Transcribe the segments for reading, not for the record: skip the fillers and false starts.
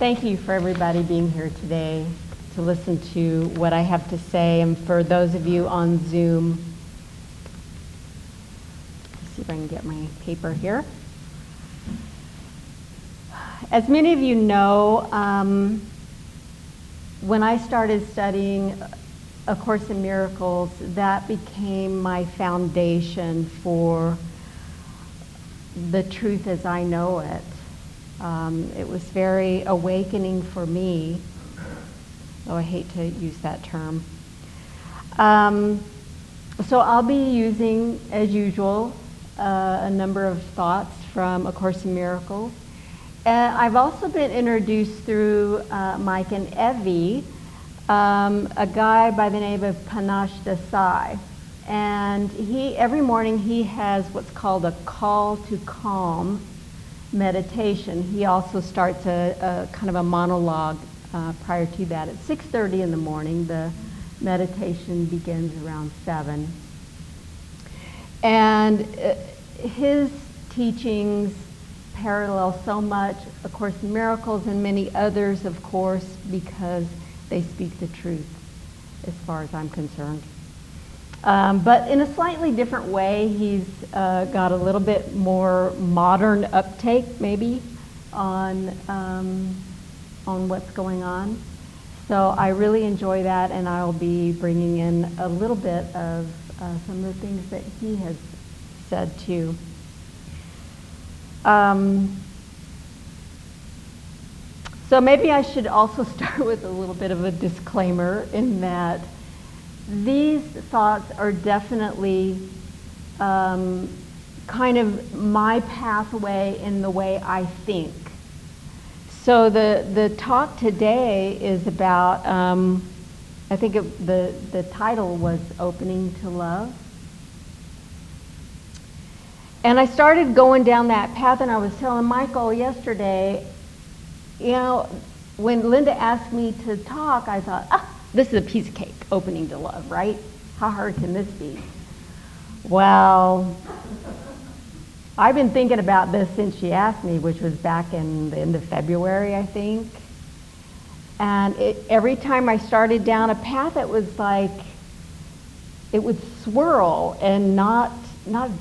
Thank you for everybody being here today to listen to what I have to say. And for those of you on Zoom, let's see if I can get my paper here. As many of you know, when I started studying A Course in Miracles, that became my foundation for the truth as I know it. It was very awakening for me, though I hate to use that term. So I'll be using, as usual, a number of thoughts from A Course in Miracles. I've also been introduced through Mike and Evie, a guy by the name of Panache Desai. And every morning he has what's called a call to calm meditation. He also starts a kind of a monologue prior to that. At 6:30 in the morning, the meditation begins around 7. And his teachings parallel so much A Course in Miracles and many others, of course, because they speak the truth as far as I'm concerned. But in a slightly different way. He's got a little bit more modern uptake, maybe, on what's going on. So I really enjoy that, and I'll be bringing in a little bit of some of the things that he has said too. So maybe I should also start with a little bit of a disclaimer in that these thoughts are definitely kind of my pathway in the way I think. So the talk today is about, I think the title was Opening to Love. And I started going down that path, and I was telling Michael yesterday, you know, when Linda asked me to talk, I thought, this is a piece of cake, opening to love, right? How hard can this be? Well, I've been thinking about this since she asked me, which was back in the end of February, I think. And every time I started down a path, it was like it would swirl and not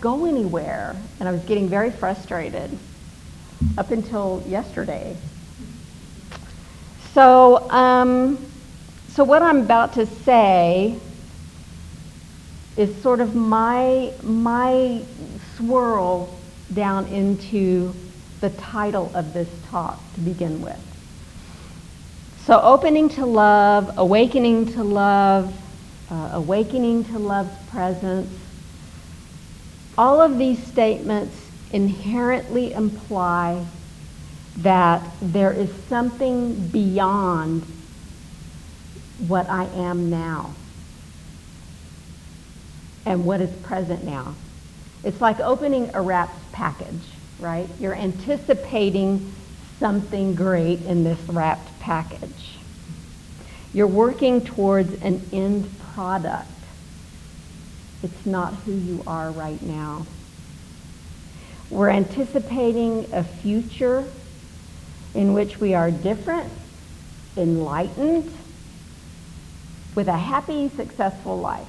go anywhere. And I was getting very frustrated up until yesterday. So what I'm about to say is sort of my swirl down into the title of this talk to begin with. So opening to love, awakening to love, awakening to love's presence. All of these statements inherently imply that there is something beyond what I am now and what is present now. It's like opening a wrapped package, right? You're anticipating something great in this wrapped package. You're working towards an end product. It's not who you are right now. We're anticipating a future in which we are different, enlightened, with a happy, successful life.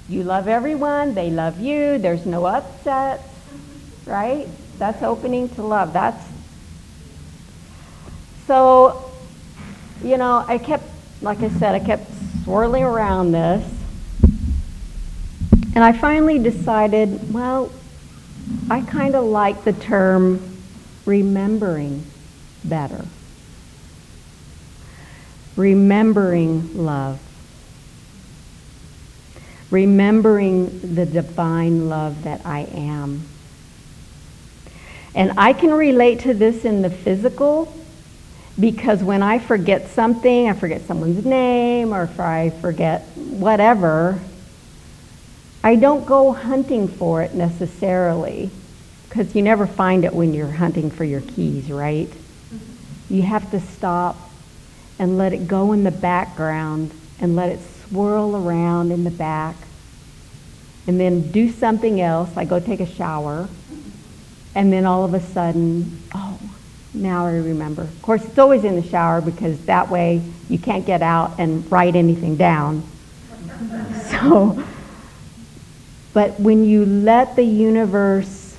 You love everyone, they love you, there's no upsets, right? That's opening to love. So, you know, I kept swirling around this, and I finally decided, well, I kind of like the term remembering better. Remembering love. Remembering the divine love that I am. And I can relate to this in the physical, because when I forget something, I forget someone's name, or if I forget whatever, I don't go hunting for it necessarily, because you never find it when you're hunting for your keys, right? You have to stop and let it go in the background and let it swirl around in the back, and then do something else, like go take a shower, and then all of a sudden, oh, Now I remember. Of course, it's always in the shower because that way you can't get out and write anything down. So, but when you let the universe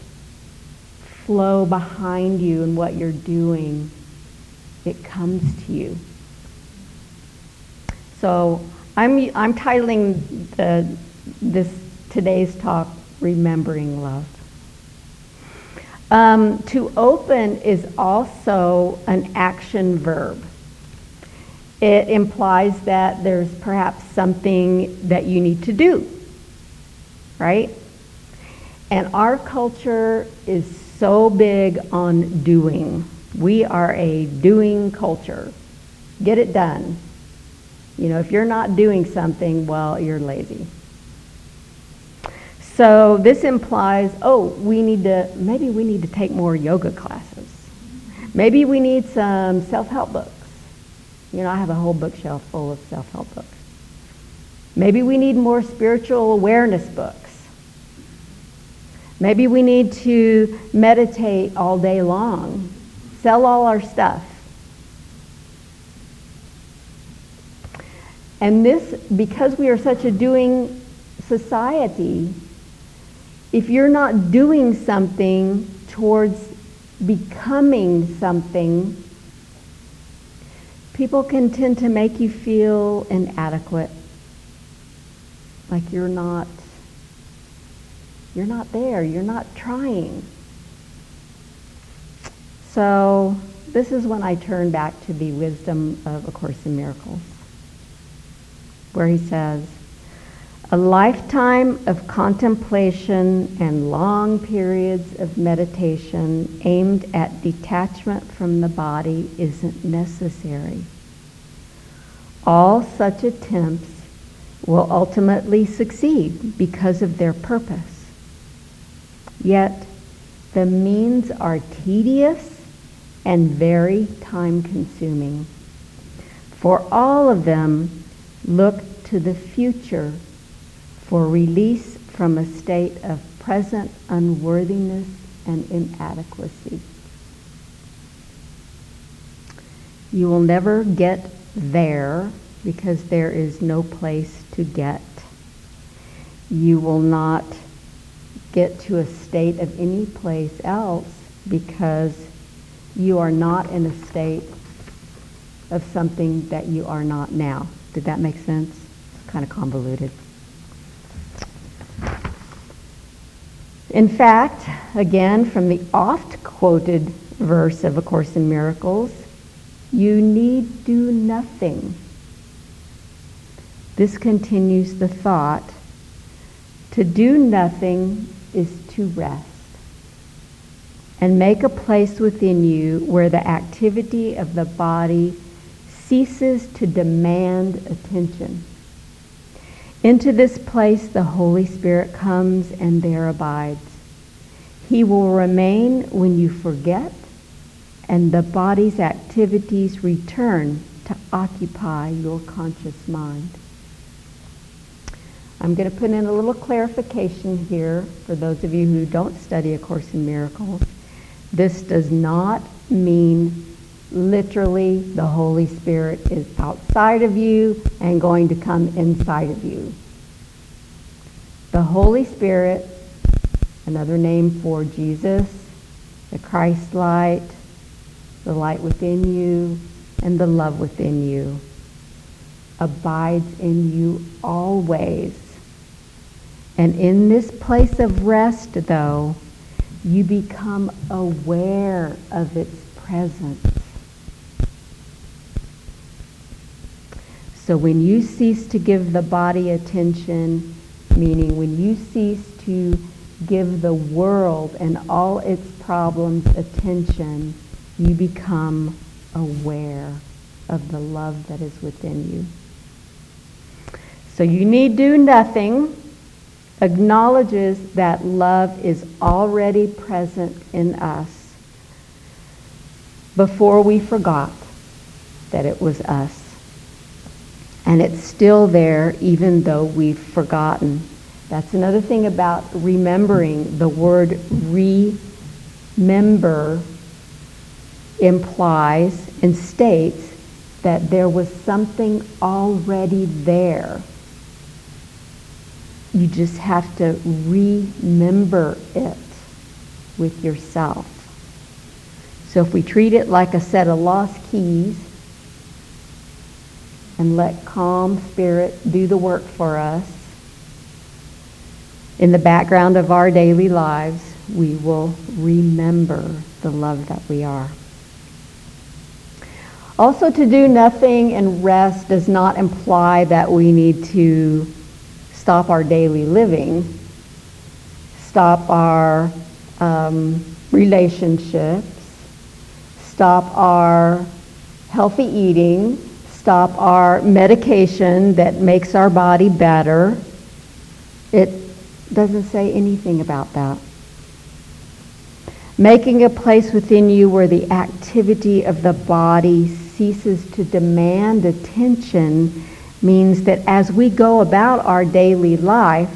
flow behind you and what you're doing, it comes to you. So I'm titling today's talk, Remembering Love. To open is also an action verb. It implies that there's perhaps something that you need to do, right? And our culture is so big on doing. We are a doing culture. Get it done. You know, if you're not doing something, well, you're lazy. So this implies, maybe we need to take more yoga classes. Maybe we need some self-help books. You know, I have a whole bookshelf full of self-help books. Maybe we need more spiritual awareness books. Maybe we need to meditate all day long. Sell all our stuff. And this, because we are such a doing society, if you're not doing something towards becoming something, people can tend to make you feel inadequate, like you're not there, you're not trying. So this is when I turn back to the wisdom of A Course in Miracles, where he says, a lifetime of contemplation and long periods of meditation aimed at detachment from the body isn't necessary. All such attempts will ultimately succeed because of their purpose. Yet, the means are tedious and very time-consuming. For all of them, look to the future for release from a state of present unworthiness and inadequacy. You will never get there because there is no place to get. You will not get to a state of any place else because you are not in a state of something that you are not now. Did that make sense? It's kind of convoluted. In fact, again, from the oft-quoted verse of A Course in Miracles, you need do nothing. This continues the thought. To do nothing is to rest and make a place within you where the activity of the body ceases to demand attention. Into this place the Holy Spirit comes and there abides. He will remain when you forget, and the body's activities return to occupy your conscious mind. I'm going to put in a little clarification here for those of you who don't study A Course in Miracles. This does not mean literally the Holy Spirit is outside of you and going to come inside of you. The Holy Spirit, another name for Jesus, the Christ light, the light within you, and the love within you, abides in you always. And in this place of rest, though, you become aware of its presence. So when you cease to give the body attention, meaning when you cease to give the world and all its problems attention, you become aware of the love that is within you. So you need do nothing, acknowledges that love is already present in us before we forgot that it was us. And it's still there even though we've forgotten. That's another thing about remembering. The word remember implies and states that there was something already there. You just have to remember it with yourself. So if we treat it like a set of lost keys and let calm spirit do the work for us, in the background of our daily lives, we will remember the love that we are. Also, to do nothing and rest does not imply that we need to stop our daily living, stop our relationships, stop our healthy eating, stop our medication that makes our body better. It doesn't say anything about that. Making a place within you where the activity of the body ceases to demand attention means that as we go about our daily life,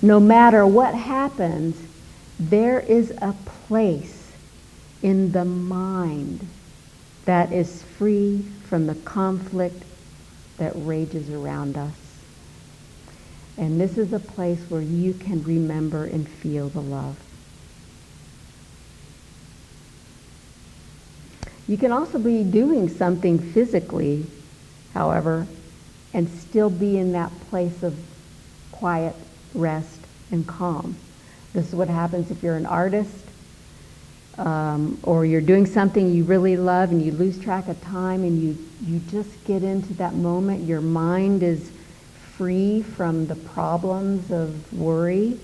no matter what happens, there is a place in the mind that is free from the conflict that rages around us. And this is a place where you can remember and feel the love. You can also be doing something physically, however, and still be in that place of quiet, rest, and calm. This is what happens if you're an artist, or you're doing something you really love and you lose track of time and you just get into that moment. Your mind is free from the problems of worry.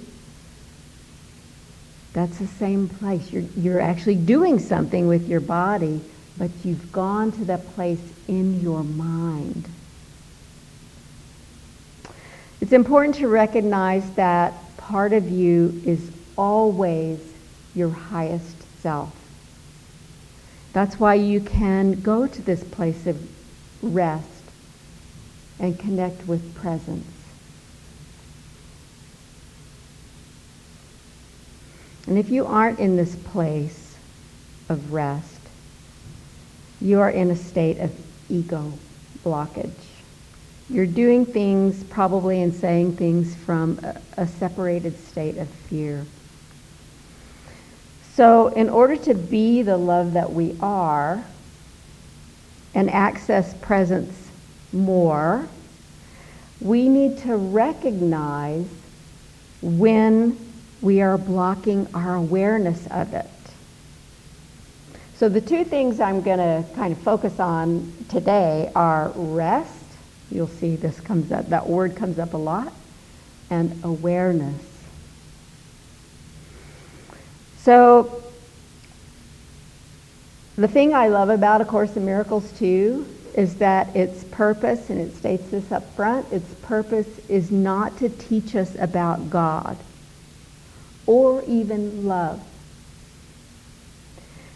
That's the same place. You're actually doing something with your body, but you've gone to that place in your mind. It's important to recognize that part of you is always your highest self. That's why you can go to this place of rest and connect with presence. And if you aren't in this place of rest, you are in a state of ego blockage. You're doing things probably and saying things from a separated state of fear. So in order to be the love that we are and access presence more, we need to recognize when we are blocking our awareness of it. So the two things I'm going to kind of focus on today are rest. You'll see this comes up, that word comes up a lot, and awareness. So the thing I love about A Course in Miracles too is that its purpose, and it states this up front, its purpose is not to teach us about God or even love.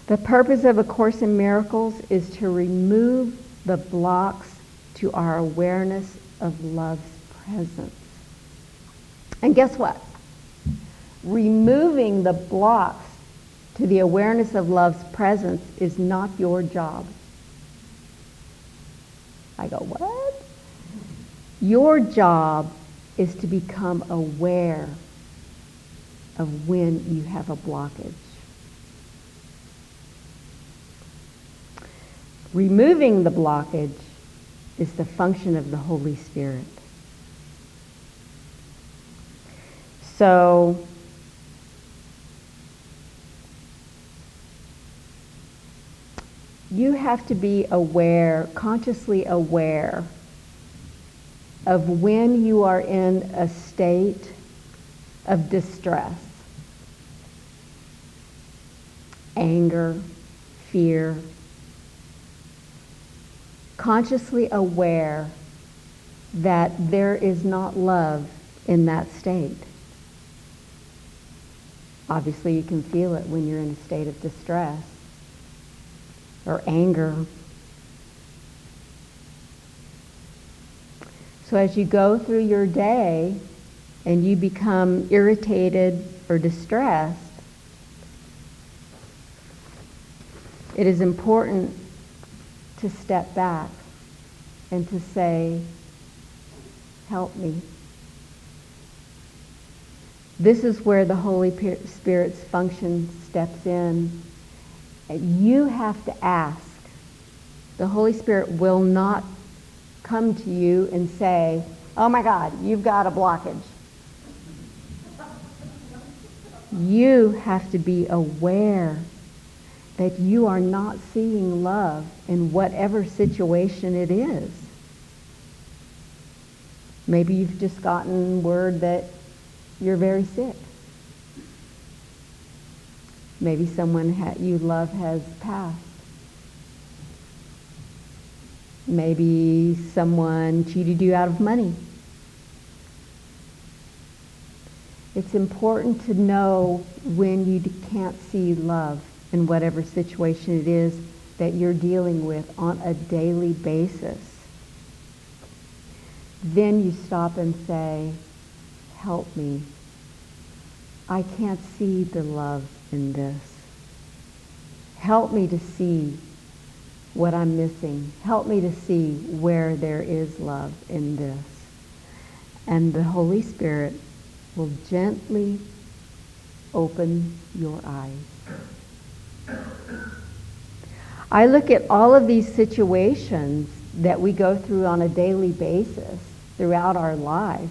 The purpose of A Course in Miracles is to remove the blocks to our awareness of love's presence. And guess what? Removing the blocks to the awareness of love's presence is not your job. I go, what? Your job is to become aware of when you have a blockage. Removing the blockage is the function of the Holy Spirit. So, you have to be aware, consciously aware, of when you are in a state of distress, anger, fear. Consciously aware that there is not love in that state. Obviously, you can feel it when you're in a state of distress or anger. So as you go through your day and you become irritated or distressed, it is important to step back and to say, help me. This is where the Holy Spirit's function steps in. You have to ask. The Holy Spirit will not come to you and say, oh my God, you've got a blockage. You have to be aware that you are not seeing love in whatever situation it is. Maybe you've just gotten word that you're very sick. Maybe someone you love has passed. Maybe someone cheated you out of money. It's important to know when you can't see love in whatever situation it is that you're dealing with on a daily basis. Then you stop and say, help me. I can't see the love in this. Help me to see what I'm missing. Help me to see where there is love in this. And the Holy Spirit will gently open your eyes. I look at all of these situations that we go through on a daily basis throughout our life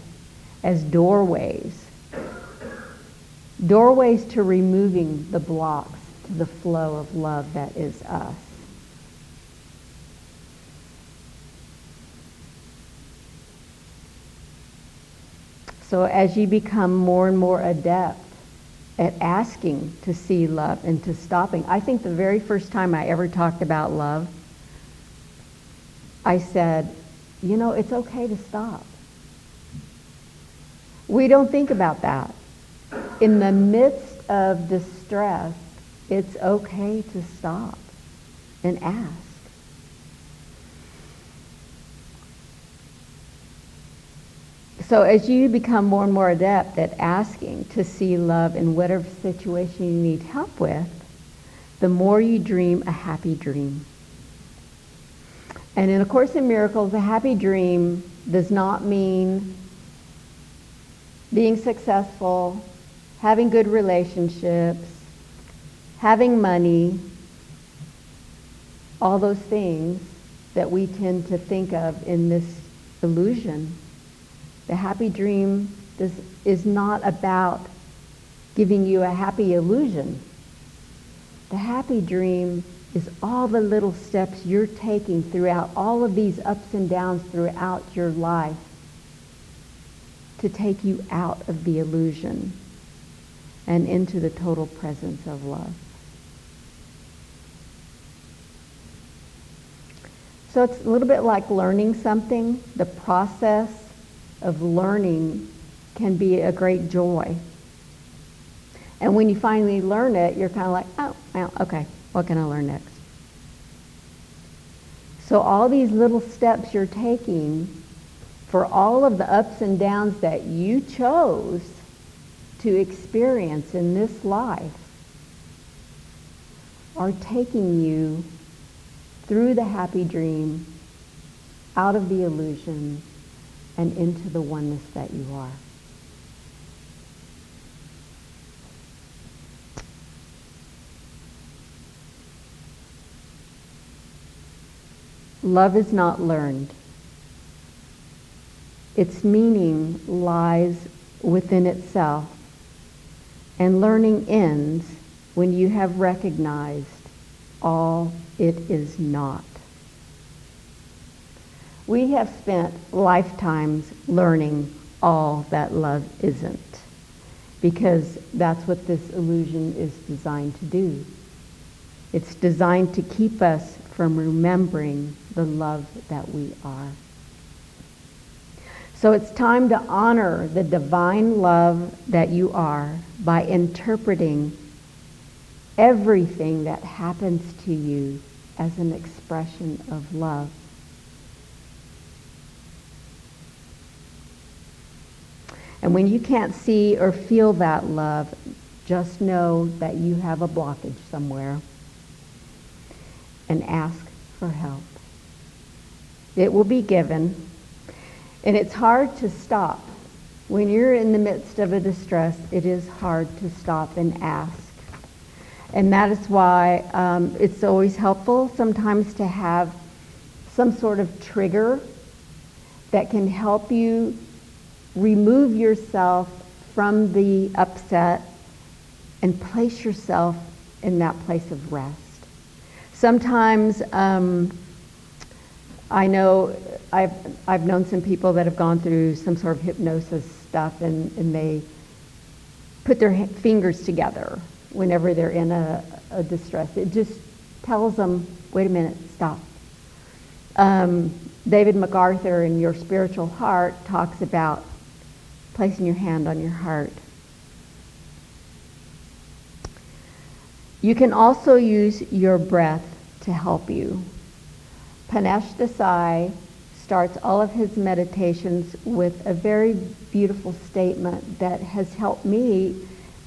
as doorways. Doorways to removing the blocks to the flow of love that is us. So as you become more and more adept at asking to see love and to stopping, I think the very first time I ever talked about love, I said, you know, it's okay to stop. We don't think about that. In the midst of distress, it's okay to stop and ask. So as you become more and more adept at asking to see love in whatever situation you need help with, the more you dream a happy dream. And in A Course in Miracles, a happy dream does not mean being successful, having good relationships, having money, all those things that we tend to think of in this illusion. The happy dream is not about giving you a happy illusion. The happy dream is all the little steps you're taking throughout all of these ups and downs throughout your life to take you out of the illusion and into the total presence of love. So it's a little bit like learning something. The process of learning can be a great joy. And when you finally learn it, you're kind of like, oh, well, okay, what can I learn next? So all these little steps you're taking for all of the ups and downs that you chose to experience in this life are taking you through the happy dream, out of the illusion, and into the oneness that you are. Love is not learned. Its meaning lies within itself, and learning ends when you have recognized all it is not. We have spent lifetimes learning all that love isn't, because that's what this illusion is designed to do. It's designed to keep us from remembering the love that we are. So it's time to honor the divine love that you are by interpreting everything that happens to you as an expression of love. And when you can't see or feel that love, just know that you have a blockage somewhere. and ask for help. It will be given. And it's hard to stop. When you're in the midst of a distress, it is hard to stop and ask. And that is why it's always helpful sometimes to have some sort of trigger that can help you remove yourself from the upset and place yourself in that place of rest. Sometimes I know I've known some people that have gone through some sort of hypnosis stuff, and they put their fingers together whenever they're in a distress. It just tells them, wait a minute, stop. David MacArthur in Your Spiritual Heart talks about placing your hand on your heart. You can also use your breath to help you. Panesh Desai starts all of his meditations with a very beautiful statement that has helped me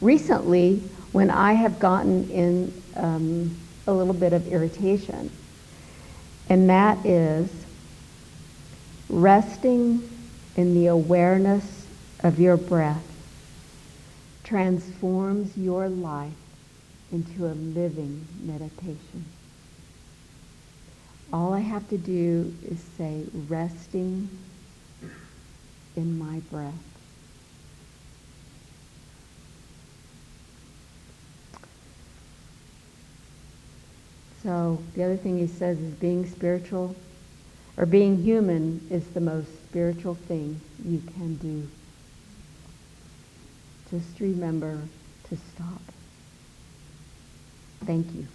recently when I have gotten in a little bit of irritation. And that is, resting in the awareness of your breath transforms your life into a living meditation. All I have to do is say, resting in my breath. So the other thing he says is being spiritual, or being human, is the most spiritual thing you can do. Just remember to stop. Thank you.